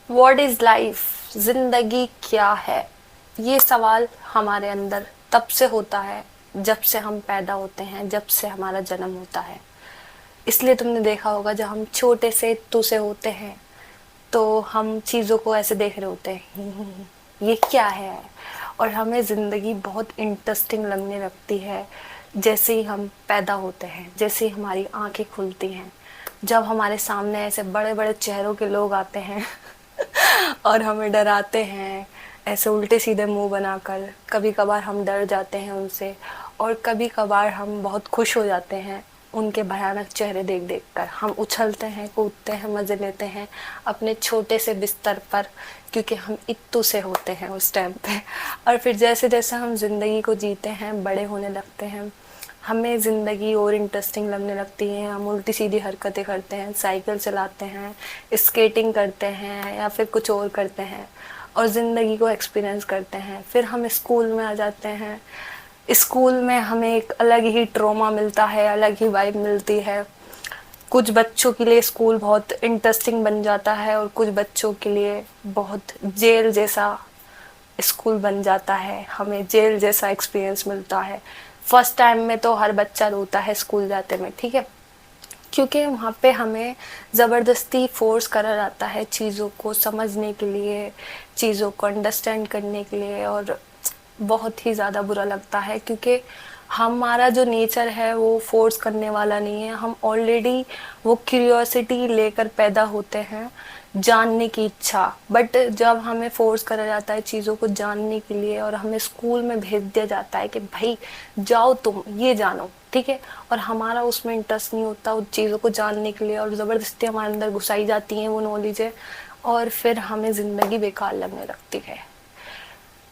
What is life, जिंदगी क्या है? ये सवाल हमारे अंदर तब से होता है जब से हम पैदा होते हैं, जब से हमारा जन्म होता है। इसलिए तुमने देखा होगा जब हम छोटे से तू से होते हैं तो हम चीज़ों को ऐसे देख रहे होते हैं ये क्या है। और हमें ज़िंदगी बहुत इंटरेस्टिंग लगने लगती है जैसे ही हम पैदा होते हैं, जैसे ही हमारी आंखें खुलती हैं, जब हमारे सामने ऐसे बड़े बड़े चेहरों के लोग आते हैं और हमें डराते हैं ऐसे उल्टे सीधे मुंह बनाकर। कभी कभार हम डर जाते हैं उनसे, और कभी कभार हम बहुत खुश हो जाते हैं उनके भयानक चेहरे देख देख कर। हम उछलते हैं, कूदते हैं, मज़े लेते हैं अपने छोटे से बिस्तर पर, क्योंकि हम इत्तू से होते हैं उस टाइम पे। और फिर जैसे जैसे हम ज़िंदगी को जीते हैं, बड़े होने लगते हैं, हमें ज़िंदगी और इंटरेस्टिंग लगने लगती है। हम उल्टी सीधी हरकतें करते हैं, साइकिल चलाते हैं, स्केटिंग करते हैं या फिर कुछ और करते हैं और ज़िंदगी को एक्सपीरियंस करते हैं। फिर हम स्कूल में आ जाते हैं। स्कूल में हमें एक अलग ही ट्रॉमा मिलता है, अलग ही वाइब मिलती है। कुछ बच्चों के लिए स्कूल बहुत इंटरेस्टिंग बन जाता है और कुछ बच्चों के लिए बहुत जेल जैसा स्कूल बन जाता है। हमें जेल जैसा एक्सपीरियंस मिलता है। फर्स्ट टाइम में तो हर बच्चा रोता है स्कूल जाते में, ठीक है, क्योंकि वहाँ पे हमें ज़बरदस्ती फोर्स करा जाता है चीज़ों को समझने के लिए, चीज़ों को अंडरस्टैंड करने के लिए। और बहुत ही ज़्यादा बुरा लगता है क्योंकि हमारा जो नेचर है वो फोर्स करने वाला नहीं है। हम ऑलरेडी वो क्यूरियोसिटी लेकर पैदा होते हैं, जानने की इच्छा। बट जब हमें फोर्स करा जाता है चीज़ों को जानने के लिए और हमें स्कूल में भेज दिया जाता है कि भाई जाओ तुम ये जानो, ठीक है, और हमारा उसमें इंटरेस्ट नहीं होता उन चीज़ों को जानने के लिए, और ज़बरदस्ती हमारे अंदर घुसाई जाती हैं वो नॉलेजें, और फिर हमें ज़िंदगी बेकार लगने लगती है।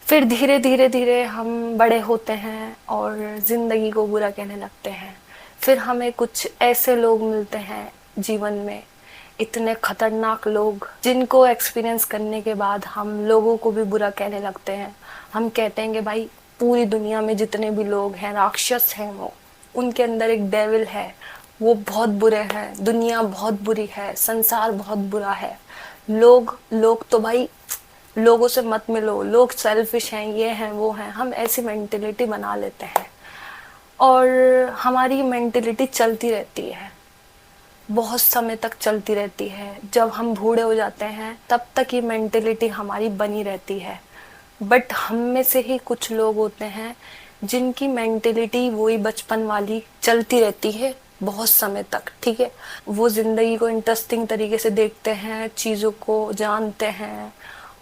फिर धीरे धीरे धीरे हम बड़े होते हैं और ज़िंदगी को बुरा कहने लगते हैं। फिर हमें कुछ ऐसे लोग मिलते हैं जीवन में, इतने खतरनाक लोग, जिनको एक्सपीरियंस करने के बाद हम लोगों को भी बुरा कहने लगते हैं। हम कहते हैं कि भाई पूरी दुनिया में जितने भी लोग हैं राक्षस हैं, वो उनके अंदर एक डेविल है, वो बहुत बुरे हैं, दुनिया बहुत बुरी है, संसार बहुत बुरा है। लोग लोग तो भाई लोगों से मत मिलो, लोग सेल्फिश हैं, ये हैं वो हैं। हम ऐसी मेंटेलिटी बना लेते हैं और हमारी मेंटेलिटी चलती रहती है, बहुत समय तक चलती रहती है। जब हम बूढ़े हो जाते हैं तब तक ये मेंटेलिटी हमारी बनी रहती है। बट हम में से ही कुछ लोग होते हैं जिनकी मेंटेलिटी वही बचपन वाली चलती रहती है बहुत समय तक, ठीक है। वो ज़िंदगी को इंटरेस्टिंग तरीके से देखते हैं, चीज़ों को जानते हैं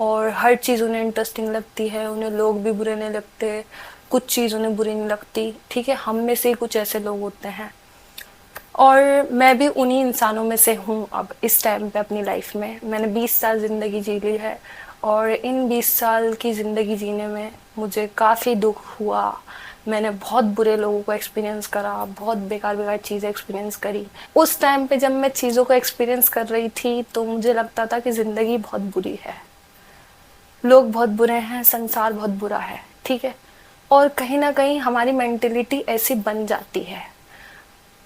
और हर चीज़ उन्हें इंटरेस्टिंग लगती है। उन्हें लोग भी बुरे नहीं लगते, कुछ चीज़ उन्हें बुरी नहीं लगती, ठीक है। हम में से ही कुछ ऐसे लोग होते हैं और मैं भी उन्हीं इंसानों में से हूँ। अब इस टाइम पे अपनी लाइफ में मैंने 20 साल ज़िंदगी जी ली है और इन 20 साल की ज़िंदगी जीने में मुझे काफ़ी दुख हुआ। मैंने बहुत बुरे लोगों को एक्सपीरियंस करा, बहुत बेकार बेकार चीज़ें एक्सपीरियंस करी। उस टाइम पे जब मैं चीज़ों को एक्सपीरियंस कर रही थी तो मुझे लगता था कि ज़िंदगी बहुत बुरी है, लोग बहुत बुरे हैं, संसार बहुत बुरा है, ठीक है। और कहीं ना कहीं हमारी मेंटेलिटी ऐसी बन जाती है।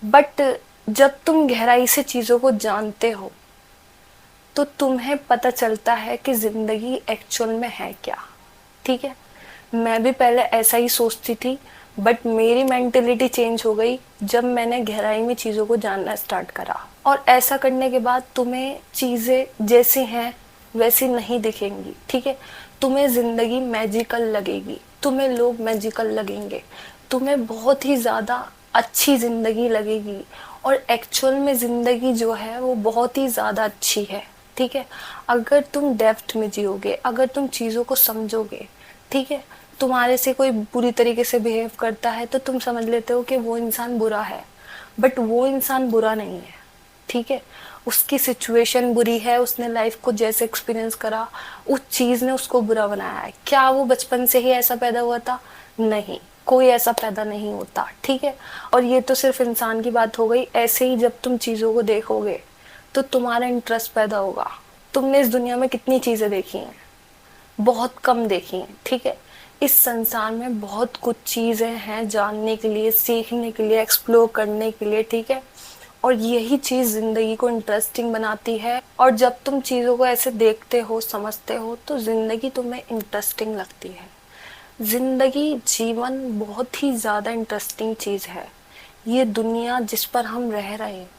बट जब तुम गहराई से चीज़ों को जानते हो तो तुम्हें पता चलता है कि ज़िंदगी एक्चुअल में है क्या, ठीक है। मैं भी पहले ऐसा ही सोचती थी, बट मेरी मेंटेलिटी चेंज हो गई जब मैंने गहराई में चीज़ों को जानना स्टार्ट करा। और ऐसा करने के बाद तुम्हें चीज़ें जैसी हैं वैसी नहीं दिखेंगी, ठीक है। तुम्हें ज़िंदगी मैजिकल लगेगी, तुम्हें लोग मैजिकल लगेंगे, तुम्हें बहुत ही ज़्यादा अच्छी ज़िंदगी लगेगी। और एक्चुअल में ज़िंदगी जो है वो बहुत ही ज़्यादा अच्छी है, ठीक है। अगर तुम डेप्थ में जियोगे, अगर तुम चीज़ों को समझोगे, ठीक है। तुम्हारे से कोई बुरी तरीके से बिहेव करता है तो तुम समझ लेते हो कि वो इंसान बुरा है, बट वो इंसान बुरा नहीं है, ठीक है। उसकी सिचुएशन बुरी है, उसने लाइफ को जैसे एक्सपीरियंस करा उस चीज़ ने उसको बुरा बनाया है। क्या वो बचपन से ही ऐसा पैदा हुआ था? नहीं, कोई ऐसा पैदा नहीं होता, ठीक है। और ये तो सिर्फ इंसान की बात हो गई। ऐसे ही जब तुम चीज़ों को देखोगे तो तुम्हारा इंटरेस्ट पैदा होगा। तुमने इस दुनिया में कितनी चीज़ें देखी हैं? बहुत कम देखी हैं, ठीक है। इस संसार में बहुत कुछ चीज़ें हैं जानने के लिए, सीखने के लिए, एक्सप्लोर करने के लिए, ठीक है। और यही चीज़ ज़िंदगी को इंटरेस्टिंग बनाती है। और जब तुम चीज़ों को ऐसे देखते हो, समझते हो, तो ज़िंदगी तुम्हें इंटरेस्टिंग लगती है। ज़िंदगी, जीवन बहुत ही ज़्यादा इंटरेस्टिंग चीज़ है। ये दुनिया जिस पर हम रह रहे हैं,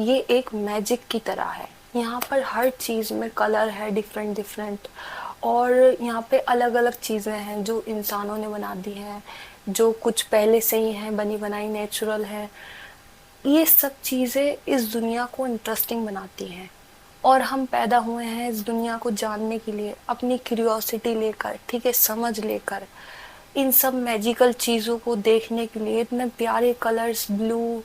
ये एक मैजिक की तरह है। यहाँ पर हर चीज़ में कलर है डिफरेंट डिफरेंट, और यहाँ पे अलग अलग चीज़ें हैं जो इंसानों ने बना दी हैं, जो कुछ पहले से ही हैं, बनी बनाई नेचुरल है। ये सब चीज़ें इस दुनिया को इंटरेस्टिंग बनाती हैं। और हम पैदा हुए हैं इस दुनिया को जानने के लिए, अपनी क्यूरियोसिटी लेकर, ठीक है, समझ लेकर, इन सब मैजिकल चीज़ों को देखने के लिए। इतने प्यारे कलर्स, ब्लू,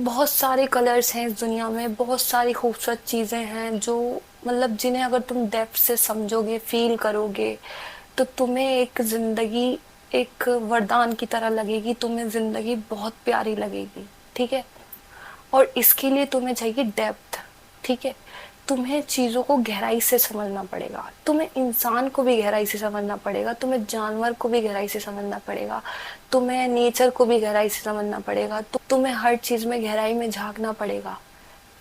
बहुत सारे कलर्स हैं इस दुनिया में, बहुत सारी खूबसूरत चीज़ें हैं जो मतलब जिन्हें अगर तुम डेप्थ से समझोगे, फील करोगे, तो तुम्हें एक ज़िंदगी एक वरदान की तरह लगेगी। तुम्हें ज़िंदगी बहुत प्यारी लगेगी, ठीक है। और इसके लिए तुम्हें चाहिए डेप्थ, ठीक है। तुम्हें चीज़ों को गहराई से समझना पड़ेगा, तुम्हें इंसान को भी गहराई से समझना पड़ेगा, तुम्हें जानवर को भी गहराई से समझना पड़ेगा, तुम्हें नेचर को भी गहराई से समझना पड़ेगा, तुम्हें हर चीज़ में गहराई में झांकना पड़ेगा।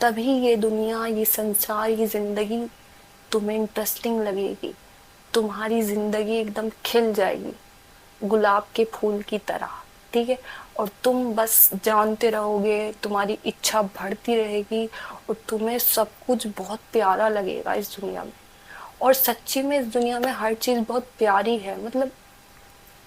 तभी ये दुनिया, ये संसार, ये ज़िंदगी तुम्हें इंटरेस्टिंग लगेगी। तुम्हारी ज़िंदगी एकदम खिल जाएगी गुलाब के फूल की तरह, ठीक है। और तुम बस जानते रहोगे, तुम्हारी इच्छा बढ़ती रहेगी, और तुम्हें सब कुछ बहुत प्यारा लगेगा इस दुनिया में। और सच्ची में इस दुनिया में हर चीज़ बहुत प्यारी है। मतलब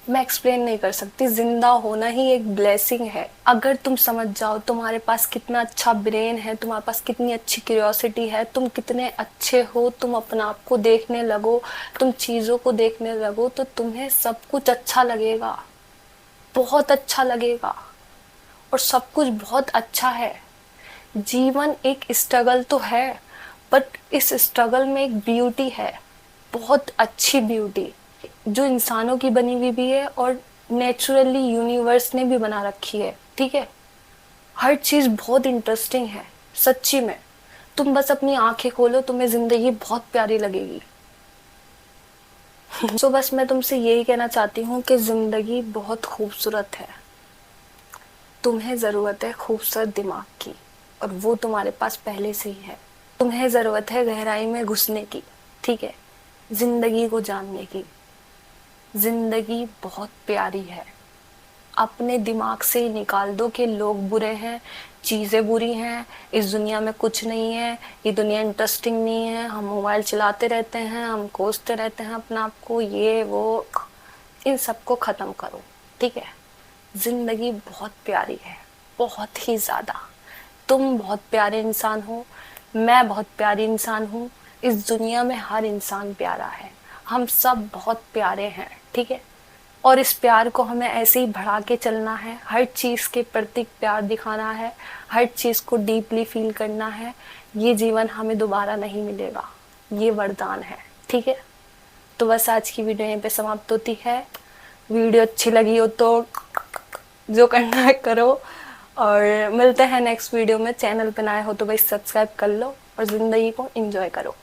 मैं एक्सप्लेन नहीं कर सकती। जिंदा होना ही एक ब्लेसिंग है। अगर तुम समझ जाओ तुम्हारे पास कितना अच्छा ब्रेन है, तुम्हारे पास कितनी अच्छी क्यूरियोसिटी है, तुम कितने अच्छे हो, तुम अपना आप को देखने लगो, तुम चीज़ों को देखने लगो, तो तुम्हें सब कुछ अच्छा लगेगा, बहुत अच्छा लगेगा। और सब कुछ बहुत अच्छा है। जीवन एक स्ट्रगल तो है, बट इस स्ट्रगल में एक ब्यूटी है, बहुत अच्छी ब्यूटी, जो इंसानों की बनी हुई भी है और नेचुरली यूनिवर्स ने भी बना रखी है, ठीक है। हर चीज़ बहुत इंटरेस्टिंग है सच्ची में। तुम बस अपनी आंखें खोलो, तुम्हें जिंदगी बहुत प्यारी लगेगी। तो बस मैं तुमसे यही कहना चाहती हूँ कि जिंदगी बहुत खूबसूरत है। तुम्हें ज़रूरत है खूबसूरत दिमाग की, और वो तुम्हारे पास पहले से ही है। तुम्हें ज़रूरत है गहराई में घुसने की, ठीक है, जिंदगी को जानने की। जिंदगी बहुत प्यारी है। अपने दिमाग से ही निकाल दो कि लोग बुरे हैं, चीज़ें बुरी हैं, इस दुनिया में कुछ नहीं है, ये दुनिया इंटरेस्टिंग नहीं है, हम मोबाइल चलाते रहते हैं, हम कोसते रहते हैं अपना आप को, ये वो, इन सबको ख़त्म करो, ठीक है। ज़िंदगी बहुत प्यारी है, बहुत ही ज़्यादा। तुम बहुत प्यारे इंसान हो, मैं बहुत प्यारी इंसान हूँ, इस दुनिया में हर इंसान प्यारा है, हम सब बहुत प्यारे हैं, ठीक है। और इस प्यार को हमें ऐसे ही बढ़ा के चलना है, हर चीज़ के प्रति प्यार दिखाना है, हर चीज़ को डीपली फील करना है। ये जीवन हमें दोबारा नहीं मिलेगा, ये वरदान है, ठीक है। तो बस आज की वीडियो यहीं पे समाप्त होती है। वीडियो अच्छी लगी हो तो जो करना है करो, और मिलते हैं नेक्स्ट वीडियो में। चैनल पे नए हो तो भाई सब्सक्राइब कर लो, और ज़िंदगी को एंजॉय करो।